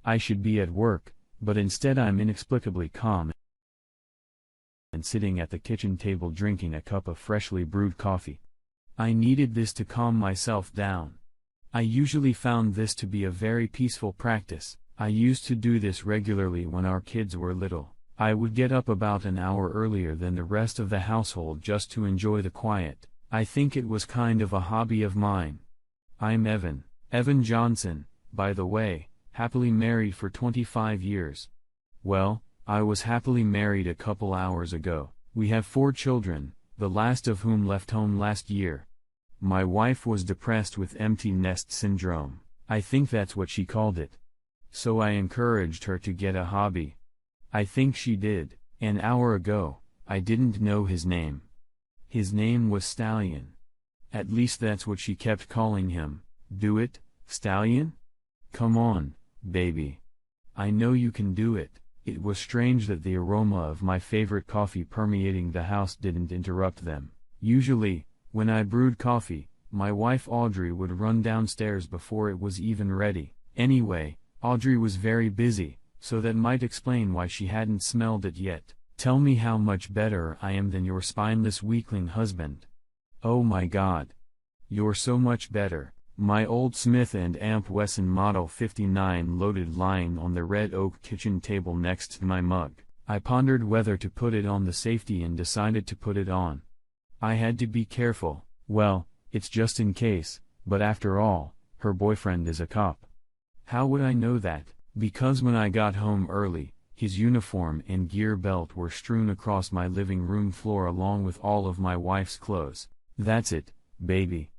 I should be at work, but instead I'm inexplicably calm and sitting at the kitchen table drinking a cup of freshly brewed coffee. I needed this to calm myself down. I usually found this to be a very peaceful practice. I used to do this regularly when our kids were little. I would get up about an hour earlier than the rest of the household just to enjoy the quiet. I think it was kind of a hobby of mine. I'm Evan Johnson, by the way, happily married for 25 years. Well, I was happily married a couple hours ago. We have 4 children, the last of whom left home last year. My wife was depressed with empty nest syndrome. I think that's what she called it. So I encouraged her to get a hobby. I think she did. An hour ago, I didn't know his name. His name was Stallion. At least that's what she kept calling him. Do it, Stallion? Come on, baby. I know you can do it. It was strange that the aroma of my favorite coffee permeating the house didn't interrupt them. Usually, when I brewed coffee, my wife Audrey would run downstairs before it was even ready. Anyway, Audrey was very busy, so that might explain why she hadn't smelled it yet. Tell me how much better I am than your spineless weakling husband. Oh my God. You're so much better. My old Smith & Amp Wesson Model 59 loaded lying on the red oak kitchen table next to my mug. I pondered whether to put it on the safety and decided to put it on. I had to be careful. Well, it's just in case, but after all, her boyfriend is a cop. How would I know that? Because when I got home early, his uniform and gear belt were strewn across my living room floor along with all of my wife's clothes. That's it, baby.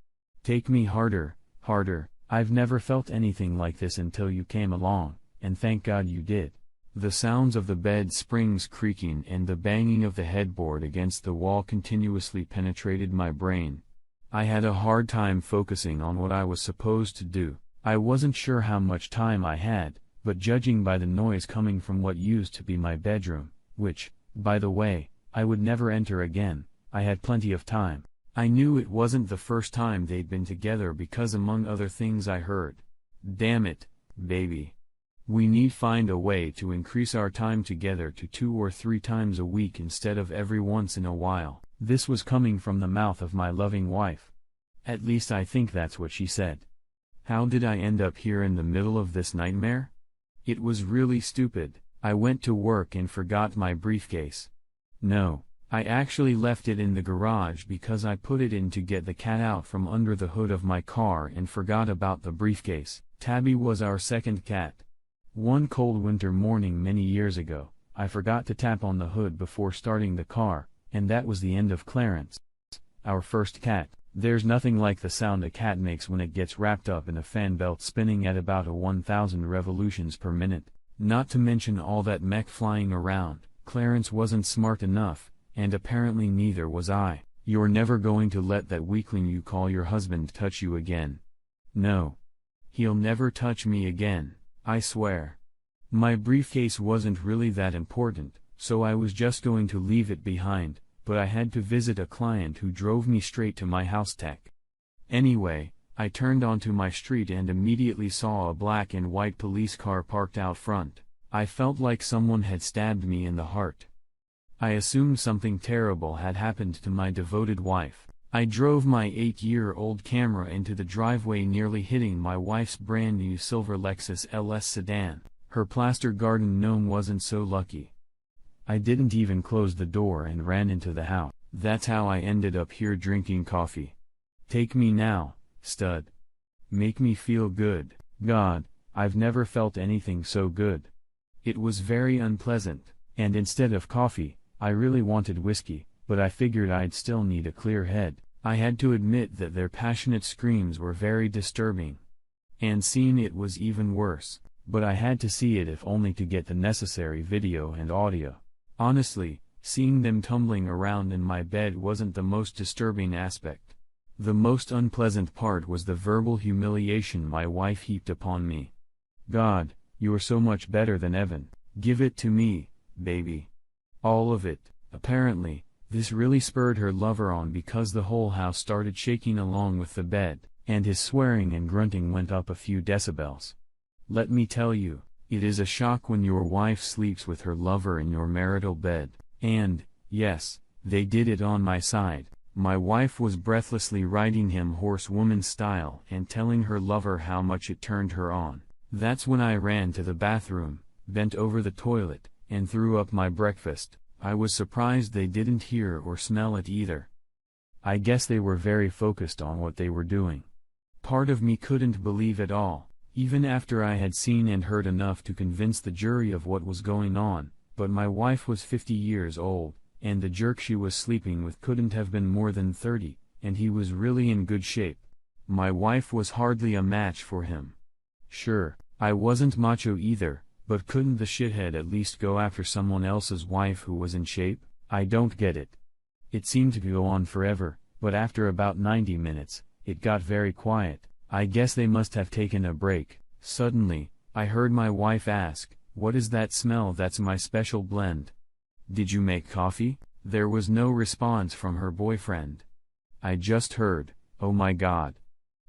Take me harder, harder. I've never felt anything like this until you came along, and thank God you did. The sounds of the bed springs creaking and the banging of the headboard against the wall continuously penetrated my brain. I had a hard time focusing on what I was supposed to do. I wasn't sure how much time I had, but judging by the noise coming from what used to be my bedroom, which, by the way, I would never enter again, I had plenty of time. I knew it wasn't the first time they'd been together because among other things I heard, "Damn it, baby. We need find a way to increase our time together to 2 or 3 times a week instead of every once in a while." This was coming from the mouth of my loving wife. At least I think that's what she said. How did I end up here in the middle of this nightmare? It was really stupid. I went to work and forgot my briefcase. No, I actually left it in the garage because I put it in to get the cat out from under the hood of my car and forgot about the briefcase. Tabby was our second cat. One cold winter morning many years ago, I forgot to tap on the hood before starting the car, and that was the end of Clarence, our first cat. There's nothing like the sound a cat makes when it gets wrapped up in a fan belt spinning at about 1,000 revolutions per minute. Not to mention all that mech flying around. Clarence wasn't smart enough, and apparently neither was I. You're never going to let that weakling you call your husband touch you again. No. He'll never touch me again, I swear. My briefcase wasn't really that important, so I was just going to leave it behind, but I had to visit a client who drove me straight to my house tech. Anyway, I turned onto my street and immediately saw a black and white police car parked out front. I felt like someone had stabbed me in the heart. I assumed something terrible had happened to my devoted wife. I drove my 8-year-old camera into the driveway, nearly hitting my wife's brand new silver Lexus LS sedan. Her plaster garden gnome wasn't so lucky. I didn't even close the door and ran into the house. That's how I ended up here drinking coffee. Take me now, stud. Make me feel good. God, I've never felt anything so good. It was very unpleasant, and instead of coffee, I really wanted whiskey, but I figured I'd still need a clear head. I had to admit that their passionate screams were very disturbing. And seeing it was even worse, but I had to see it if only to get the necessary video and audio. Honestly, seeing them tumbling around in my bed wasn't the most disturbing aspect. The most unpleasant part was the verbal humiliation my wife heaped upon me. God, you're so much better than Evan. Give it to me, baby. All of it. Apparently, this really spurred her lover on because the whole house started shaking along with the bed, and his swearing and grunting went up a few decibels. Let me tell you, It is a shock when your wife sleeps with her lover in your marital bed, and, yes, they did it on my side. My wife was breathlessly riding him horsewoman style and telling her lover how much it turned her on. That's when I ran to the bathroom, bent over the toilet, and threw up my breakfast. I was surprised they didn't hear or smell it either. I guess they were very focused on what they were doing. Part of me couldn't believe it all, even after I had seen and heard enough to convince the jury of what was going on, but my wife was 50 years old, and the jerk she was sleeping with couldn't have been more than 30, and he was really in good shape. My wife was hardly a match for him. Sure, I wasn't macho either, but couldn't the shithead at least go after someone else's wife who was in shape? I don't get it. It seemed to go on forever, but after about 90 minutes, it got very quiet. I guess they must have taken a break. Suddenly, I heard my wife ask, "What is that smell? That's my special blend. Did you make coffee?" There was no response from her boyfriend. I just heard, "Oh my God,"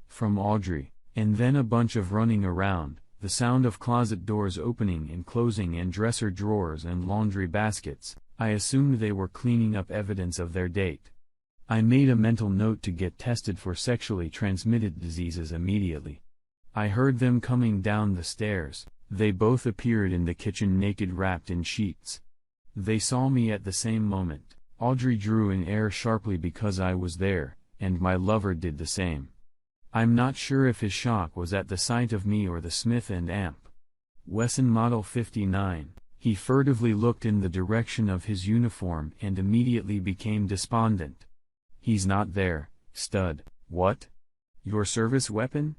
from Audrey, and then a bunch of running around, the sound of closet doors opening and closing and dresser drawers and laundry baskets. I assumed they were cleaning up evidence of their date. I made a mental note to get tested for sexually transmitted diseases immediately. I heard them coming down the stairs. They both appeared in the kitchen naked, wrapped in sheets. They saw me at the same moment. Audrey drew in air sharply because I was there, and my lover did the same. I'm not sure if his shock was at the sight of me or the Smith & Amp Wesson Model 59. He furtively looked in the direction of his uniform and immediately became despondent. "He's not there, stud." "What? Your service weapon?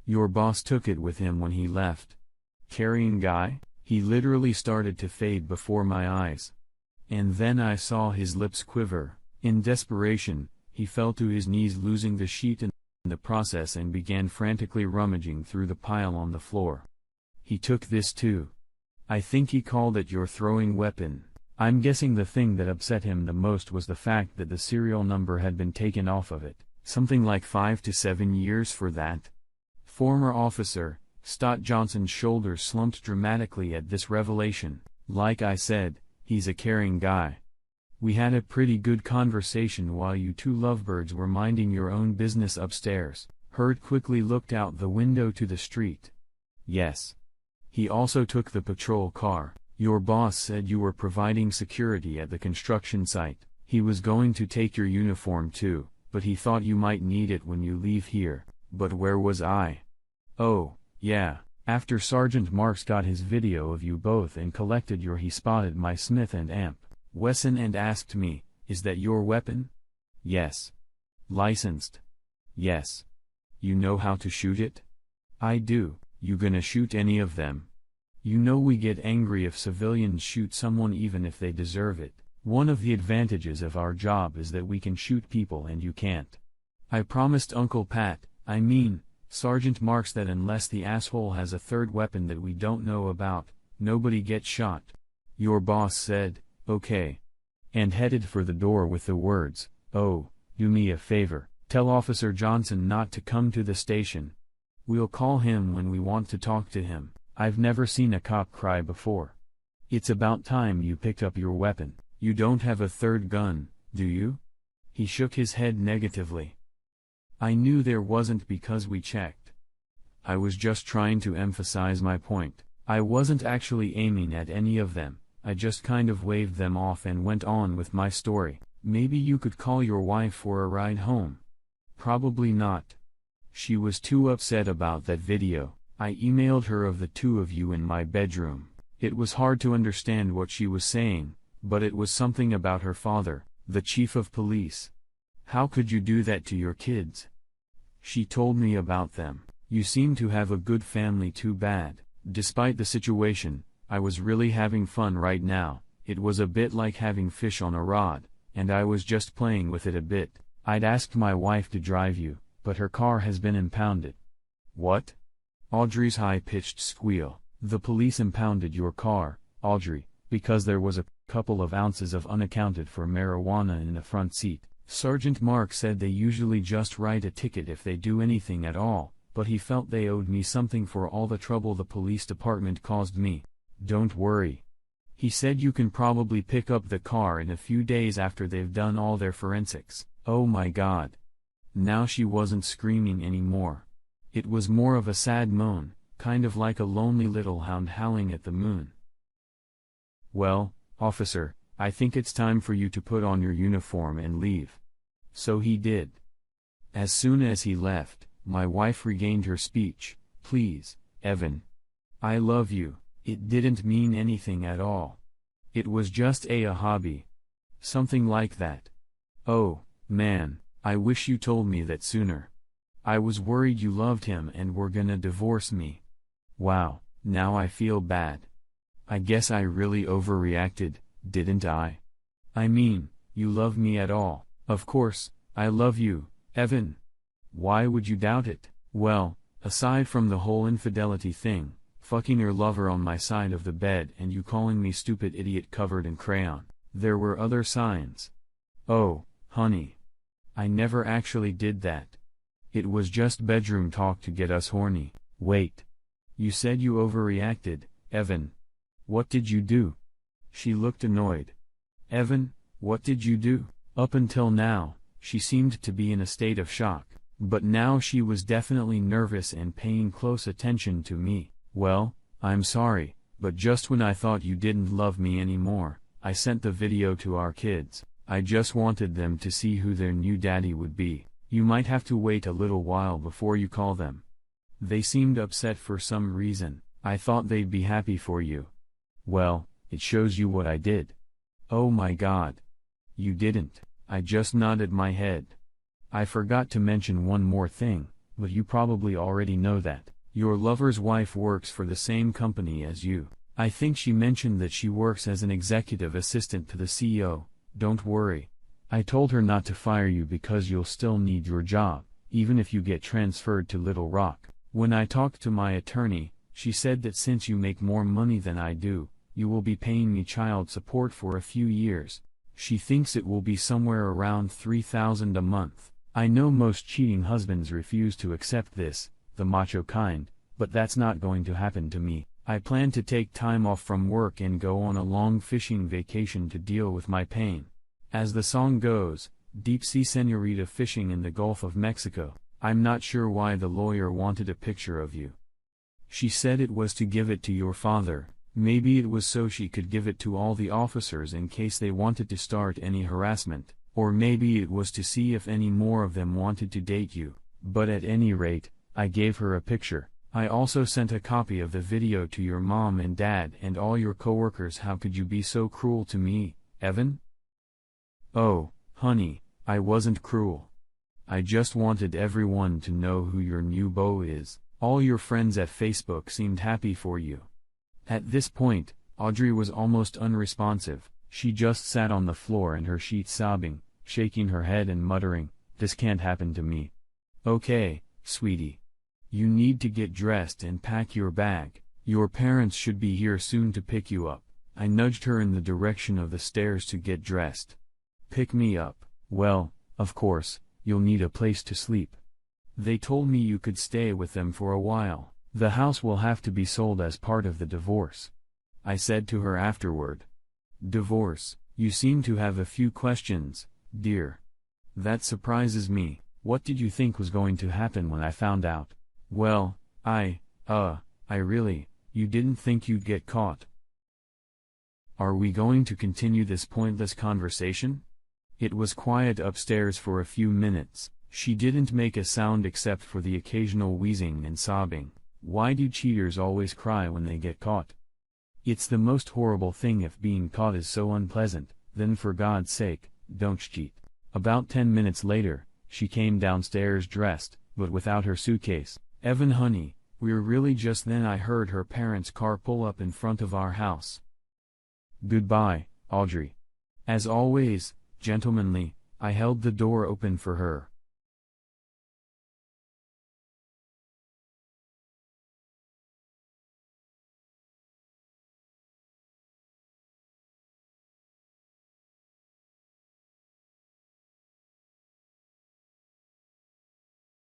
Your boss took it with him when he left." "Carrying guy?" He literally started to fade before my eyes. And then I saw his lips quiver. In desperation, he fell to his knees, losing the sheet in the process, and began frantically rummaging through the pile on the floor. "He took this too. I think he called it your throwing weapon." I'm guessing the thing that upset him the most was the fact that the serial number had been taken off of it. Something like 5 to 7 years for that. Former officer Stott Johnson's shoulders slumped dramatically at this revelation. "Like I said, he's a caring guy. We had a pretty good conversation while you two lovebirds were minding your own business upstairs." Hurd quickly looked out the window to the street. "Yes. He also took the patrol car. Your boss said you were providing security at the construction site. He was going to take your uniform too, but he thought you might need it when you leave here." "But where was I?" "Oh, yeah, after Sergeant Marks got his video of you both and collected he spotted my Smith & Amp Wesson and asked me, 'Is that your weapon?' Yes. Licensed?" Yes. You know how to shoot it?" "I do." "You gonna shoot any of them?" "You know we get angry if civilians shoot someone even if they deserve it. One of the advantages of our job is that we can shoot people and you can't." I promised Uncle Pat, Sergeant Marks, that unless the asshole has a third weapon that we don't know about, nobody gets shot. Your boss said, "Okay," and headed for the door with the words, "Oh, do me a favor, tell Officer Johnson not to come to the station. We'll call him when we want to talk to him." I've never seen a cop cry before. "It's about time you picked up your weapon. You don't have a third gun, do you?" He shook his head negatively. I knew there wasn't because we checked. I was just trying to emphasize my point. I wasn't actually aiming at any of them. I just kind of waved them off and went on with my story. "Maybe you could call your wife for a ride home." "Probably not. She was too upset about that video. I emailed her of the two of you in my bedroom. It was hard to understand what she was saying, but it was something about her father, the chief of police. How could you do that to your kids?" She told me about them. "You seem to have a good family. Too bad." Despite the situation, I was really having fun right now. It was a bit like having fish on a rod, and I was just playing with it a bit. "I'd asked my wife to drive you, but her car has been impounded." "What?" Audrey's high-pitched squeal. "The police impounded your car, Audrey, because there was a couple of ounces of unaccounted for marijuana in the front seat. Sergeant Mark said they usually just write a ticket if they do anything at all, but he felt they owed me something for all the trouble the police department caused me. Don't worry. He said you can probably pick up the car in a few days after they've done all their forensics. Oh my God. Now she wasn't screaming anymore. It was more of a sad moan, kind of like a lonely little hound howling at the moon. Well, officer, I think it's time for you to put on your uniform and leave. So he did. As soon as he left, my wife regained her speech. Please, Evan. I love you. It didn't mean anything at all. It was just a hobby. Something like that. Oh, man, I wish you told me that sooner. I was worried you loved him and were gonna divorce me. Wow, now I feel bad. I guess I really overreacted, didn't I? I mean, you love me at all. Of course, I love you, Evan. Why would you doubt it? Well, aside from the whole infidelity thing, fucking your lover on my side of the bed and you calling me stupid idiot covered in crayon, there were other signs. Oh, honey. I never actually did that. It was just bedroom talk to get us horny. Wait. You said you overreacted, Evan. What did you do? She looked annoyed. Evan, what did you do? Up until now, she seemed to be in a state of shock, but now she was definitely nervous and paying close attention to me. Well, I'm sorry, but just when I thought you didn't love me anymore, I sent the video to our kids. I just wanted them to see who their new daddy would be. You might have to wait a little while before you call them. They seemed upset for some reason. I thought they'd be happy for you. Well, it shows you what I did. Oh my God. You didn't. I just nodded my head. I forgot to mention one more thing, but you probably already know that. Your lover's wife works for the same company as you. I think she mentioned that she works as an executive assistant to the CEO. Don't worry. I told her not to fire you because you'll still need your job, even if you get transferred to Little Rock. When I talked to my attorney, she said that since you make more money than I do, you will be paying me child support for a few years. She thinks it will be somewhere around $3,000 a month. I know most cheating husbands refuse to accept this, the macho kind, but that's not going to happen to me. I plan to take time off from work and go on a long fishing vacation to deal with my pain. As the song goes, deep sea señorita fishing in the Gulf of Mexico. I'm not sure why the lawyer wanted a picture of you. She said it was to give it to your father. Maybe it was so she could give it to all the officers in case they wanted to start any harassment, or maybe it was to see if any more of them wanted to date you. But at any rate, I gave her a picture. I also sent a copy of the video to your mom and dad and all your coworkers. How could you be so cruel to me, Evan? Oh, honey, I wasn't cruel. I just wanted everyone to know who your new beau is. All your friends at Facebook seemed happy for you. At this point, Audrey was almost unresponsive. She just sat on the floor in her sheets sobbing, shaking her head and muttering, "This can't happen to me." Okay, sweetie. You need to get dressed and pack your bag. Your parents should be here soon to pick you up. I nudged her in the direction of the stairs to get dressed. Pick me up. Well, of course, you'll need a place to sleep. They told me you could stay with them for a while. The house will have to be sold as part of the divorce. I said to her afterward. Divorce? You seem to have a few questions, dear. That surprises me. What did you think was going to happen when I found out? Well, you didn't think you'd get caught. Are we going to continue this pointless conversation? It was quiet upstairs for a few minutes. She didn't make a sound except for the occasional wheezing and sobbing. Why do cheaters always cry when they get caught? It's the most horrible thing. If being caught is so unpleasant, then for God's sake, don't cheat. About 10 minutes later, she came downstairs dressed, but without her suitcase. Evan honey, we're really just then I heard her parents' car pull up in front of our house. Goodbye, Audrey. As always, gentlemanly, I held the door open for her.